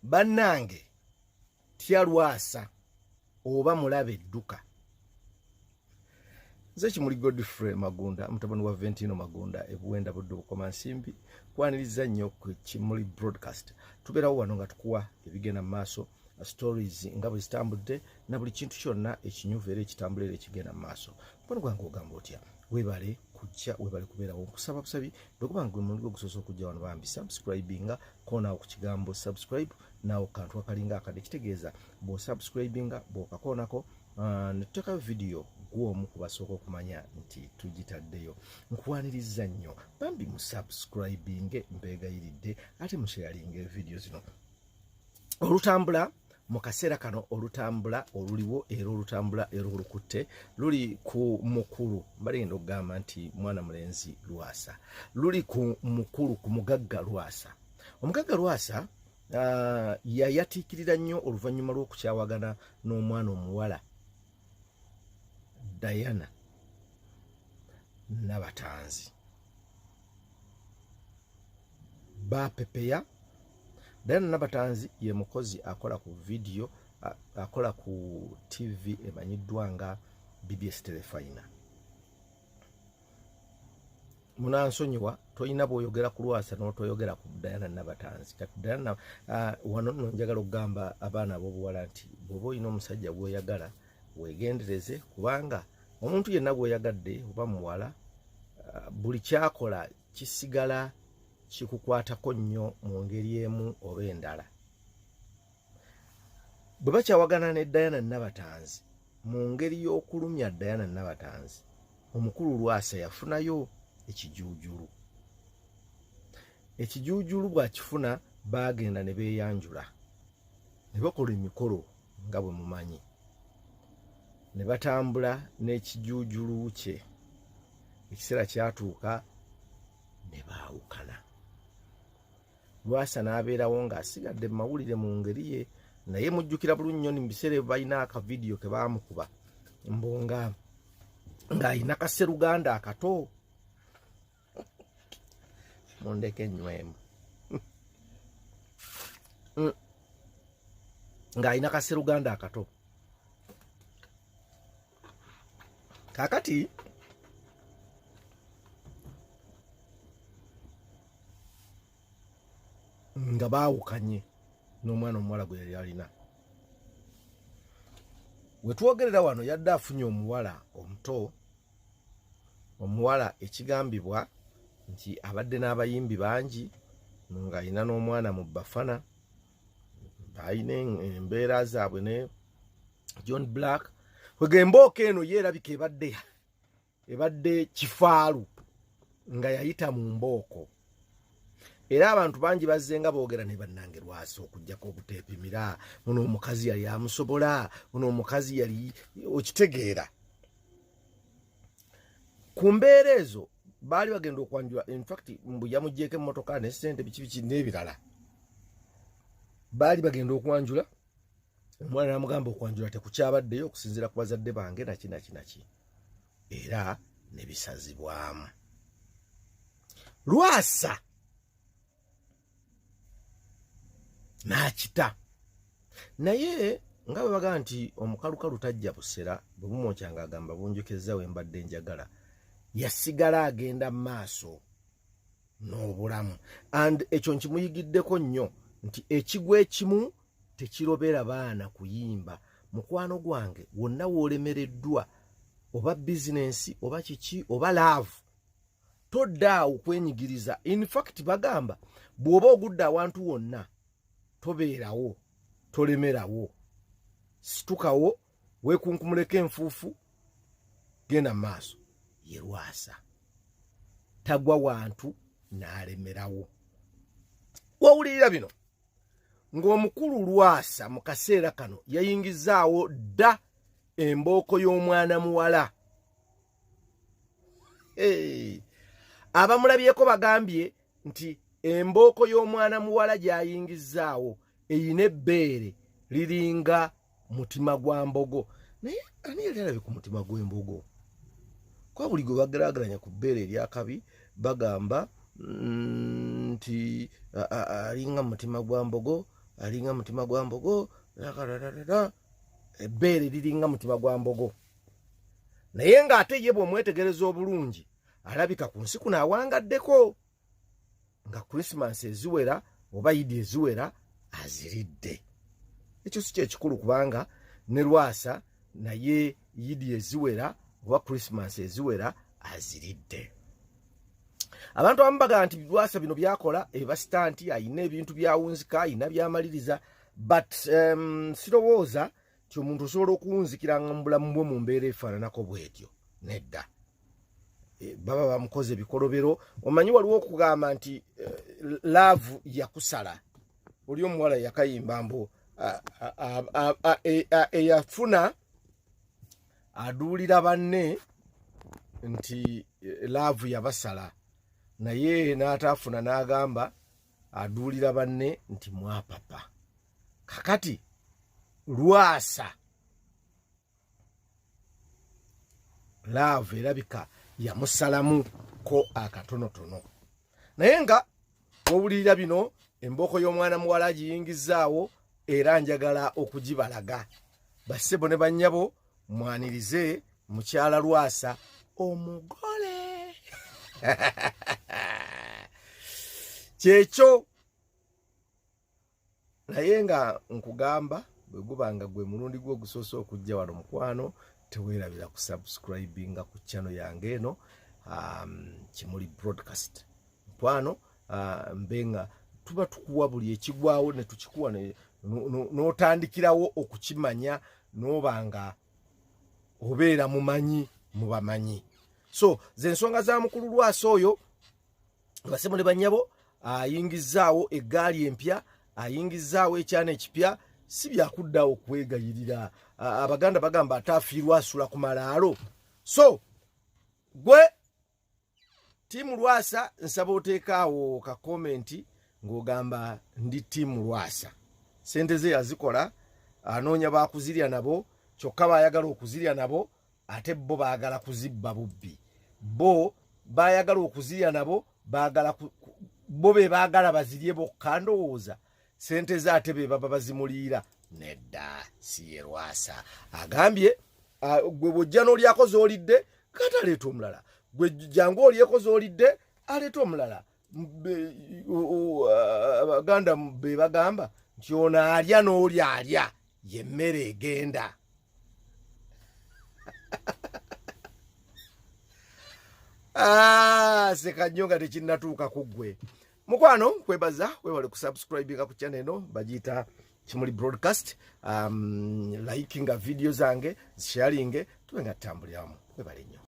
Bannange tya Lwasa oba mulabe edduka. Nze Kimuli Godfrey Magunda mutabani wa Ventino Magunda ebuwenda budde bukoma nsimbi kwaniriza nnyo ku Kimuli broadcast. Tubeerawo wano nga tukuwa ebigenda mu maaso stories nga bwe zitambudde na buli kintu kyonna ekinyuvu era ekitambula era ekigenda mu maaso. Mukwano gwange ogamba otya? Webale kujja webale kubeerawo nkusaba busabi bwekuba nga omuntu ogusoose okujja wano bambi subscribinga koonaawo ku kigambo subscribe naawo kantu akalinga akadde kitegeeza bw'osubscribinga bw'okakoonako netutekayo video gw'omu ku basooka okumanya nti tugitaddeyo. Nkwaniriza nnyo bambi musubscribinge mbeegayiridde ate musharinge video zino. Olutambula mu kaseera kano olutambula oluliwo era olutambula era olukutte luli ku mukulu mbalenda okugamba nti mwana mulenzi Lwasa luli ku mukulu ku mugagga Lwasa. Omugagga Lwasa yayatiikirira nnyo oluvannyuma lw'okukyawagana n'omwana omuwala Diana Nabatanzi. Bapepeya Diana Nabatanzi ye mukozi akola ku video akola ku TV emanyiddwa nga BBS Telefina. Munansonyiwa toyina bw'oyogera ku Lwasa n'otoyogera ku Diana Nabatanzi. Kati Diana wano nno njagala okugamba abaana ab'obuwala nti bw'oba olina omusajja gw'oyagala weegendereze kubanga omuntu yenna gw'oyagadde oba muwala buli kyakola kisigala kikukwatako nnyo mu ngeri emu oba endala. Bwe bakyawagana ne Diana Nabatanzi mu ngeri y'okulumya Diana Nabatanzi omukulu Lwasa yafunayo ekijuujulu. Ekijuujulu bw'akifuna baagenda ne beeyanjula ne bakola emikolo nga bwe mumanyi ne batambula n'ekijuujulu kye. Ekiseera kyatuuka ne baawukana. Lwasa n'abeerawo ng'asigadde mu mawulire mu ngeri ye naye mujjukira bulungi nnyo mu biseera balina akavidiyo ke baamukuba mbonga ng'alina kaseruganda akato. Mundeke nywemu ng'alina kaseruganda akato. Kakati nga baawukanye n'omwana omuwala gwe yali alina. We twogerera wano yadde afunye omuwala omuto, omuwala ekigambibwa nti abadde n'abayimbi bangi ng'alina n'omwana mu Bafana balina embeera zaabwe ne John Black. Wega Embooko eno yeerabika ebadde kifaalu nga yayita mu Mbooko. Era abantu bangi bazze nga boogera ne bannange Lwasa okujjako obuteepimira muno omukazi yali amusobola muno omukazi yali okitegeera. Ku mbeera ezo baali bagenda okwanjula, in fact mbu yamugjeeko emmotoka ne ssente biki n'ebirala baali bagenda okwanjula. Omwana n'amugamba okwanjula tekukyabaddeyo okusinziira ku bazadde bange naki era ne bisazibwamu. Lwasa n'akita naye nga bwe baga nti omukalukalu tajja busera bwe bumwokyanga agamba bunjokeza we mbadde njagala. Yasigala agenda mu maaso n'obulamu and ekyo nkimuyigiddeko nnyo nti ekigwa ekimu tekirobera baana kuyimba. Mukwano gwange wonna w'olemereddwa oba bizinensi oba kiki oba laavu toddaawo kwenyigiriza. In fact bagamba bw'oba ogudde awantu wonna tobeerawo tolemerawo, situkawo weekunkumuleko enfuufu genda maaso. Ye Lwasa tagwa wantu n'alemerawo. Wawulirira bino ng'omukulu Lwasa mu kaseera kano yayingizaawo dda embooko y'omwana muwala. Abamulabyeko bagambye nti embooko y'omwana muwala gyayingizaawo eyina ebbeere liringa mutima gwa mbogo. Naye ani yali alabye ku mutima gw'embogo? Kwa buli gwe bageraageranya ku bbeere eryakabi bagamba nti alinga mutima gwa mbogo ebbeere liringa mutima gwa mbogo naye ng'ate ye bw'omwetegereza obulungi alabika ku nsi kuno awangaddeko nga Christmas eziwera oba Idi eziwera aziridde. Ekyo si kyekikulu kubanga ne Lwasa naye Idi eziwera oba Christmas eziwera aziridde. Abantu abamu bagamba nti Lwasa bino byakola ebasita nti ayina ebintu byawunzika ayina byamaliriza but sirowooza nti omuntu osobola okuwunzikira mu bulamu bwe mu mbeera efaananako bw'etyo nedda. Baba bamukoze ebikolobero. Omanyi waliwo okugamba nti love yakusala oli omuwala yakayimba mbu eyafuna aduulira banne nti love yabasala naye n'ataafuna n'agamba aduulira banne nti mwapapa. Kakati Lwasa love erabika yamusalamu ko akatonotono naye nga wawulira bino embooko y'omwana muwala Gyayingizawo era njagala okugibalaga bassebo ne bannyabo mwanirize mukyala Lwasa omugole kyekyo naye nga nkugamba bwe gubanga gwe mulundi gwo gusoose okujja wano mukwano teweerabira ku subscribinga ku channel yange eno Kimuli Broadcast mukwano mbenga tuba tukuwa buli ekigwawo ne tukikuwa n'otandikirawo okukimanya n'obanga obeera mumanyi mubamanyi. So ze ensonga za mukulu Lwasa oyo basemo ne bannyabo ayingizaawo eggaali empya ayingizaawo ekyana ekipya si byakuddawo kwegayirira. Abaganda bagamba ataafiirwa asula ku malaalo. So gwe tiimu Lwasa nsaba oteekaawo ka komenti ng'ogamba ndi tiimu Lwasa. Sente ze yazikola anoonya baakuzirya nabo kyokka baayagala okuzirya nabo ate bo baagala kuzibba bubbi. Bo baayagala okuzirya nabo bo be baagala bazirye bokka ndowooza sente ze ate be baba bazimuliira nedda si ye Lwasa. Agambye gwe bw'ojja n'olyako z'olidde kata aleeta omulala gwe jangu olyeko z'olidde aleeta omulala. Abaganda be bagamba nti ono alya n'oli alya yemmere egenda. Seka nnyo nga tekinnatuuka ku ggwe mukwano. Kwebaza wewale ku subscribinga ku channel eno bagiyita Kimuli Broadcast. Likinga video zange sharinge tuwe nga tutambuliramu. Webale nnyo.